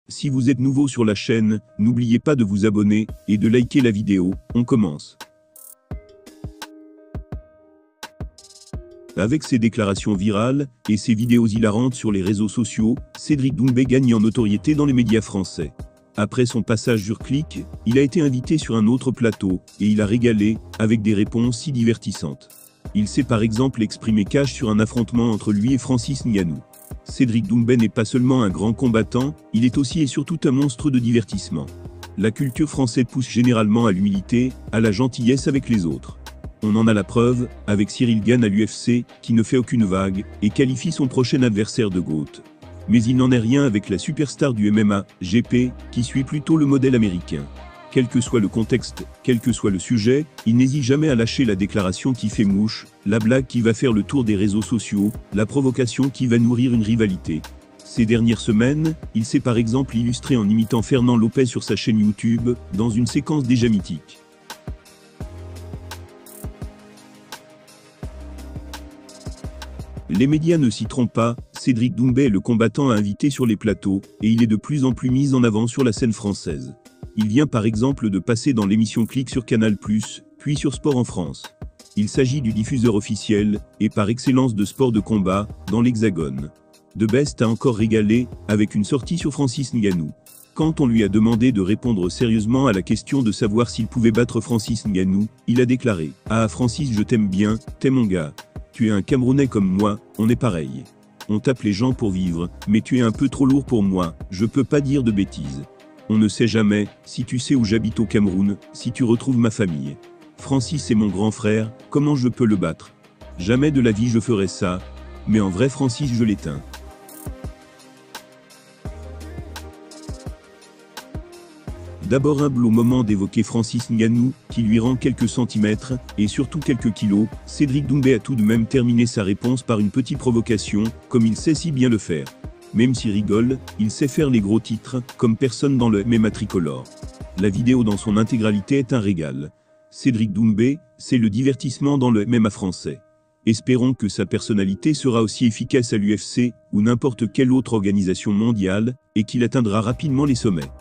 Si vous êtes nouveau sur la chaîne, n'oubliez pas de vous abonner et de liker la vidéo. On commence. Avec ses déclarations virales et ses vidéos hilarantes sur les réseaux sociaux, Cédric Doumbé gagne en notoriété dans les médias français. Après son passage sur Click, il a été invité sur un autre plateau, et il a régalé, avec des réponses si divertissantes. Il s'est par exemple exprimé cash sur un affrontement entre lui et Francis Ngannou. Cédric Doumbé n'est pas seulement un grand combattant, il est aussi et surtout un monstre de divertissement. La culture française pousse généralement à l'humilité, à la gentillesse avec les autres. On en a la preuve, avec Ciryl Gane à l'UFC, qui ne fait aucune vague, et qualifie son prochain adversaire de GOAT. Mais il n'en est rien avec la superstar du MMA, GP, qui suit plutôt le modèle américain. Quel que soit le contexte, quel que soit le sujet, il n'hésite jamais à lâcher la déclaration qui fait mouche, la blague qui va faire le tour des réseaux sociaux, la provocation qui va nourrir une rivalité. Ces dernières semaines, il s'est par exemple illustré en imitant Fernand Lopez sur sa chaîne YouTube, dans une séquence déjà mythique. Les médias ne s'y trompent pas, Cédric Doumbé est le combattant à inviter sur les plateaux, et il est de plus en plus mis en avant sur la scène française. Il vient par exemple de passer dans l'émission Click sur Canal+, puis sur Sport en France. Il s'agit du diffuseur officiel, et par excellence de sport de combat, dans l'Hexagone. The Best a encore régalé, avec une sortie sur Francis Ngannou. Quand on lui a demandé de répondre sérieusement à la question de savoir s'il pouvait battre Francis Ngannou, il a déclaré « Ah Francis, je t'aime bien, t'es mon gars. Tu es un Camerounais comme moi, on est pareil. On tape les gens pour vivre, mais tu es un peu trop lourd pour moi, je peux pas dire de bêtises. On ne sait jamais, si tu sais où j'habite au Cameroun, si tu retrouves ma famille. Francis est mon grand frère, comment je peux le battre? Jamais de la vie je ferai ça, mais en vrai Francis je l'éteins. » D'abord humble au moment d'évoquer Francis Ngannou, qui lui rend quelques centimètres, et surtout quelques kilos, Cédric Doumbé a tout de même terminé sa réponse par une petite provocation, comme il sait si bien le faire. Même s'il rigole, il sait faire les gros titres, comme personne dans le MMA tricolore. La vidéo dans son intégralité est un régal. Cédric Doumbé, c'est le divertissement dans le MMA français. Espérons que sa personnalité sera aussi efficace à l'UFC, ou n'importe quelle autre organisation mondiale, et qu'il atteindra rapidement les sommets.